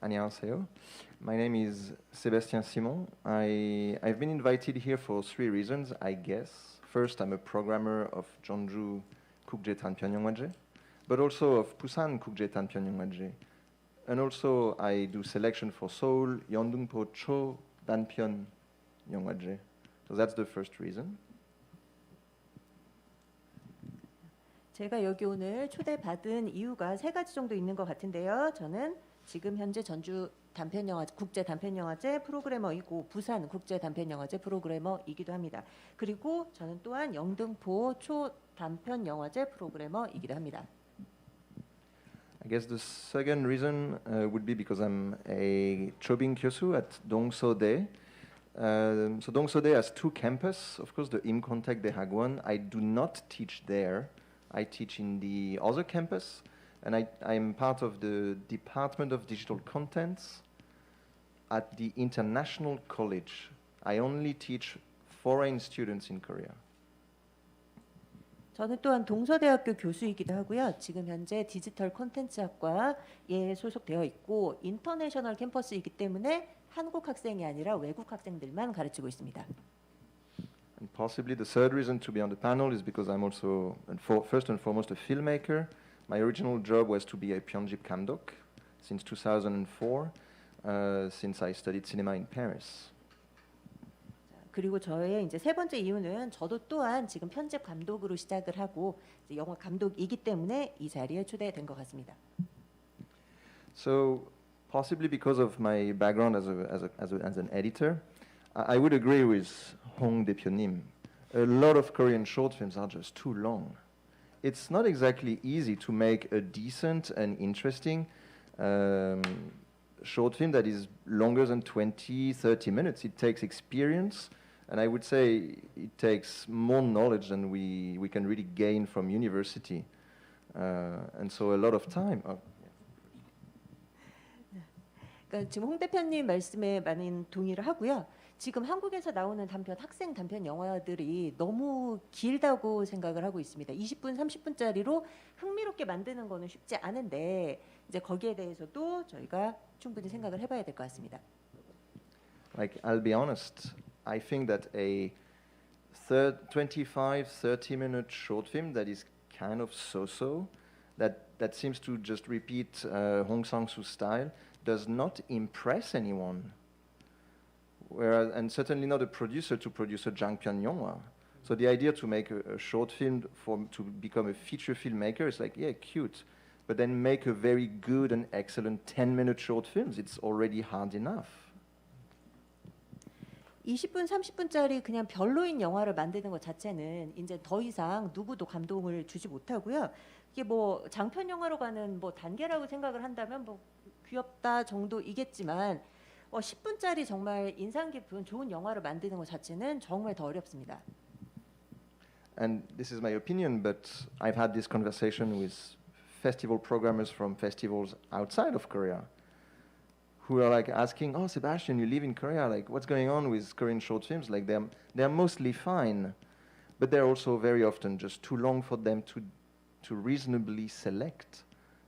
안녕하세요. My name is Sébastien SIMON. I've been invited here for three reasons, I guess. First, I'm a programmer of 전주국제단편영화제, but also of 부산국제단편영화제. And also, I do selection for Seoul 영등포 초단편영화제. So that's the first reason. 제가 여기 오늘 초대받은 이유가 세 가지 정도 있는 것 같은데요. 저는 지금 현재 전주 국제 단편영화제 프로그래머이고 부산 국제 단편영화제 프로그래머이기도 합니다. 그리고 저는 또한 영등포 초 단편영화제 프로그래머이기도 합니다. I guess the second reason would be because I'm a 초빙 교수 at 동서대. So 동서대 has two campuses. Of course, the 임kon택대학원. I do not teach there. I teach in the other campus, and I'm part of the Department of Digital Contents at the International College. I only teach foreign students in Korea. 저는 또한 동서대학교 교수이기도 하고요. 지금 현재 디지털 콘텐츠학과에 소속되어 있고 인터내셔널 캠퍼스이기 때문에 한국 학생이 아니라 외국 학생들만 가르치고 있습니다. And possibly the third reason to be on the panel is because I'm also, first and foremost, a filmmaker. My original job was to be a 편집 감독 since 2004, since I studied cinema in Paris. 그리고 저의 이제 세 번째 이유는 저도 또한 지금 편집 감독으로 시작을 하고 이제 영화 감독이기 때문에 이 자리에 초대된 것 같습니다. So possibly because of my background as an editor, I would agree with 홍 대표님. A lot of Korean short films are just too long. It's not exactly easy to make a decent and interesting short film that is longer than 20, 30 minutes. It takes experience, and I would say it takes more knowledge than we can really gain from university. And so a lot of time. 그러니까 지금 홍 대표님 말씀에 많은 동의를 하고요. 지금 한국에서 나오는 학생 단편 영화들이 너무 길다고 생각을 하고 있습니다. 20분, 30분짜리로 흥미롭게 만드는 거는 쉽지 않은데 이제 거기에 대해서도 저희가 충분히 생각을 해봐야 될 것 같습니다. Like I'll be honest, I think that a 25, 30-minute short film that is kind of so-so, that seems to just repeat Hong Sang-soo's style, does not impress anyone. Whereas, and certainly not a producer to produce a 장편 영화. So the idea to make a short film to become a feature filmmaker is like, yeah, cute. But then make a very good and excellent 10-minute short films. It's already hard enough. 20분, 30분짜리 그냥 별로인 영화를 만드는 것 자체는 이제 더 이상 누구도 감동을 주지 못하고요. 이게 뭐 장편 영화로 가는 뭐 단계라고 생각을 한다면 뭐 귀엽다 정도이겠지만 10분짜리 정말 인상 깊은 좋은 영화를 만드는 것 자체는 정말 더 어렵습니다. And this is my opinion, but I've had this conversation with festival programmers from festivals outside of Korea who are like asking, "Oh, Sebastian, you live in Korea. Like, what's going on with Korean short films? Like, they're mostly fine, but they're also very often just too long for them to reasonably select.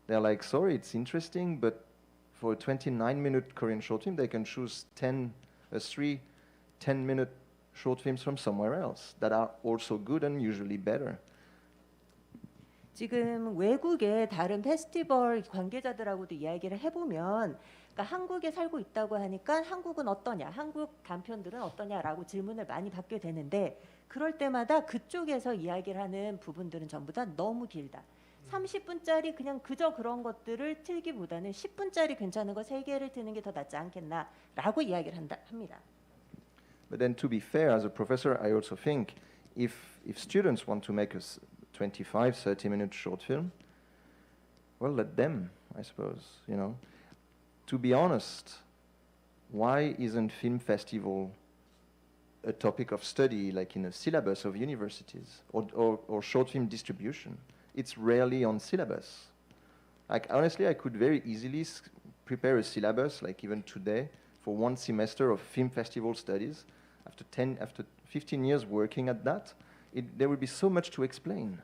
They're like, sorry, it's interesting, but for a 29-minute Korean short film, they can choose 3 10-minute short films from somewhere else that are also good and usually better." 지금 외국의 다른 페스티벌 관계자들하고도 이야기를 해보면 그러니까 한국에 살고 있다고 하니까 한국은 어떠냐, 한국 단편들은 어떠냐라고 질문을 많이 받게 되는데 그럴 때마다 그쪽에서 이야기를 하는 부분들은 전부 다 너무 길다. 30분짜리 그냥 그저 그런 것들을 틀기보다는 10분짜리 괜찮은 거 3개를 트는 게 더 낫지 않겠나라고 이야기를 합니다. But then to be fair, as a professor, I also think if students want to make a 25, 30-minute short film, well, let them, I suppose, you know. To be honest, why isn't film festival a topic of study like in a syllabus of universities or short film distribution? It's rarely on syllabus. Like honestly, I could very easily prepare a syllabus, like even today, for 1 semester of film festival studies. After 15 years working at that, there would be so much to explain.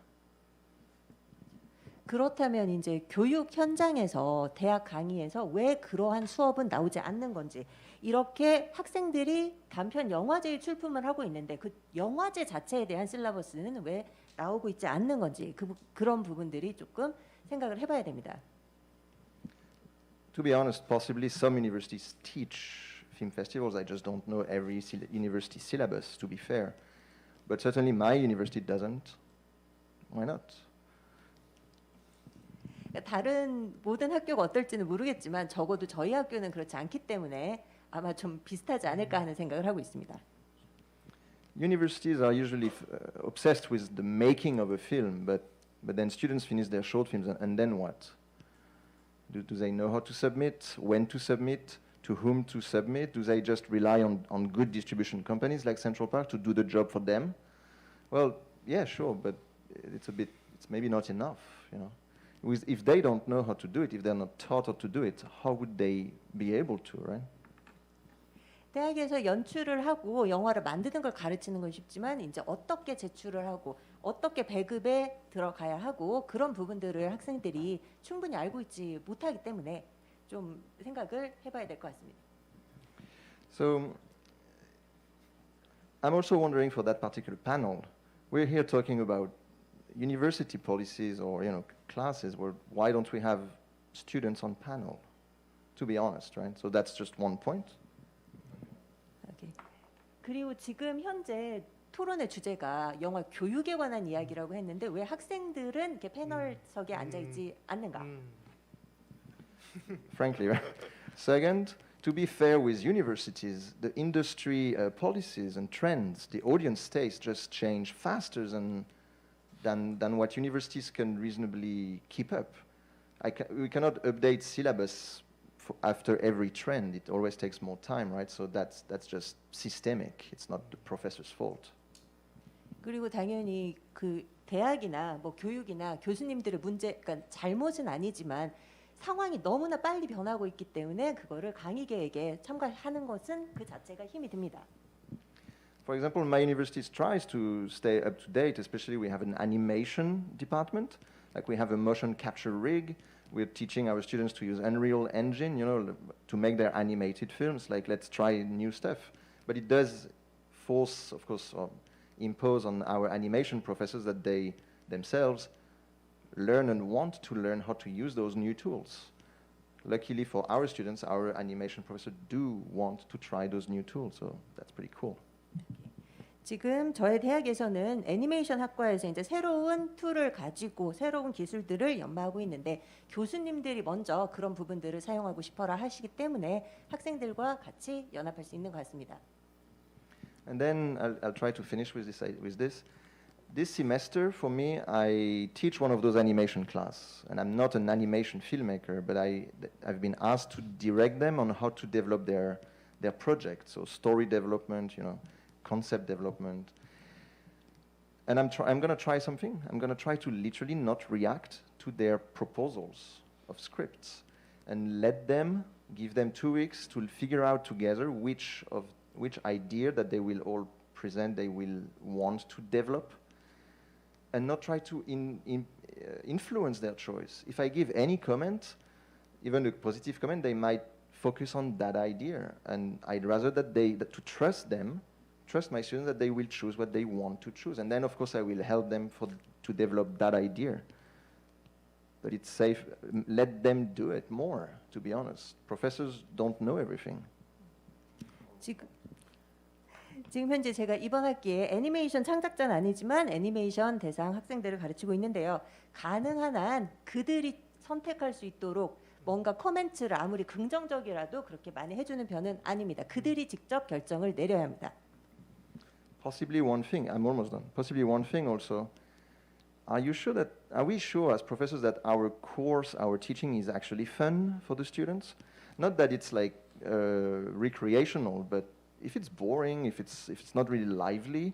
그렇다면 이제 교육 현장에서 대학 강의에서 왜 그러한 수업은 나오지 않는 건지 이렇게 학생들이 단편 영화제에 출품을 하고 있는데 그 영화제 자체에 대한 실라버스는 왜 나오고 있지 않는 건지 그런 부분들이 조금 생각을 해봐야 됩니다. To be honest, possibly some universities teach film festivals. I just don't know every university syllabus, to be fair. But certainly my university doesn't. Why not? 다른 모든 학교가 어떨지는 모르겠지만 적어도 저희 학교는 그렇지 않기 때문에 아마 좀 비슷하지 않을까 하는 생각을 하고 있습니다. Universities are usually obsessed with the making of a film, but then students finish their short films, and then what? Do they know how to submit, when to submit, to whom to submit? Do they just rely on good distribution companies like Central Park to do the job for them? Well, yeah, sure, but it's maybe not enough, you know. If they don't know how to do it, if they're not taught how to do it, how would they be able to, right? 대학에서 연출을 하고 영화를 만드는 걸 가르치는 건 쉽지만 이제 어떻게 제출을 하고 어떻게 배급에 들어가야 하고 그런 부분들을 학생들이 충분히 알고 있지 못하기 때문에 좀 생각을 해봐야 될 것 같습니다. So I'm also wondering for that particular panel, we're here talking about university policies or classes. Well, why don't we have students on panel? To be honest, right? So that's just one point. Okay. 그리고 지금 현재 토론의 주제가 영화 교육에 관한 이야기라고 했는데 왜 학생들은 이렇게 패널석에 앉아 있지 않는가? Frankly, right? Second, to be fair with universities, the industry policies and trends, the audience tastes just change faster than what universities can reasonably keep up. We cannot update syllabus after every trend. It always takes more time, right? So that's just systemic. It's not the professor's fault. 그리고 당연히 그 대학이나 뭐 교육이나 교수님들의 문제, 그러니까 잘못은 아니지만 상황이 너무나 빨리 변하고 있기 때문에 그거를 강의 계획에 참가하는 것은 그 자체가 힘이 듭니다. For example, my university tries to stay up to date, especially we have an animation department, like we have a motion capture rig. We're teaching our students to use Unreal Engine, to make their animated films, like let's try new stuff. But it does force, of course, or impose on our animation professors that they themselves learn and want to learn how to use those new tools. Luckily for our students, our animation professors do want to try those new tools, so that's pretty cool. 지금 저희 대학에서는 애니메이션 학과에서 이제 새로운 툴을 가지고 새로운 기술들을 연마하고 있는데 교수님들이 먼저 그런 부분들을 사용하고 싶어라 하시기 때문에 학생들과 같이 연합할 수 있는 것 같습니다. And then I'll try to finish with this. This semester, for me, I teach one of those animation class, and I'm not an animation filmmaker, but I've been asked to direct them on how to develop their project, so story development, concept development. And I'm going to try something. I'm going to try to literally not react to their proposals of scripts and give them 2 weeks to figure out together which idea that they will all present they will want to develop, and not try to influence their choice. If I give any comment, even a positive comment, they might focus on that idea, and I'd rather that to trust my students that they will choose what they want to choose, and then of course I will help them to develop that idea. But it's safe, let them do it more, to be honest. Professors don't know everything. 지금 현재 제가 이번 학기에 애니메이션 창작자는 아니지만 애니메이션 대상 학생들을 가르치고 있는데요. 가능한 한 그들이 선택할 수 있도록 뭔가 코멘트를 아무리 긍정적이라도 그렇게 많이 해주는 편은 아닙니다. 그들이 직접 결정을 내려야 합니다. Possibly one thing, I'm almost done. Possibly one thing also. Are we sure as professors that our course, our teaching is actually fun for the students? Not that it's like recreational, but if it's boring, if it's not really lively,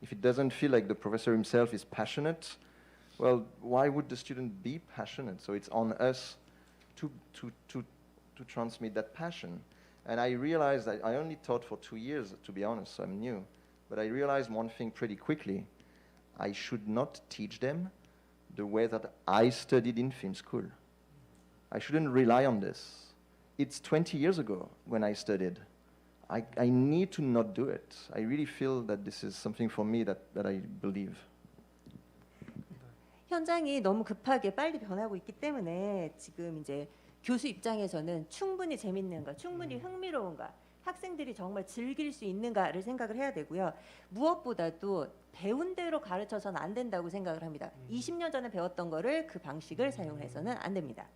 if it doesn't feel like the professor himself is passionate, well, why would the student be passionate? So it's on us to transmit that passion. And I realized that I only taught for 2 years, to be honest, so I'm new. But I realized one thing pretty quickly. I should not teach them the way that I studied in film school. I shouldn't rely on this. It's 20 years ago when I studied. I need to not do it. I really feel that this is something for me that I believe. 현장이 너무 급하게 빨리 변하고 있기 때문에 지금 이제 교수 입장에서는 충분히 재밌는가, 충분히 흥미로운가, 학생들이 정말 즐길 수 있는가를 생각을 해야 되고요. 무엇보다도 배운 대로 가르쳐서는 안 된다고 생각을 합니다. 20년 전에 배웠던 거를 그 방식을 사용해서는 안 됩니다.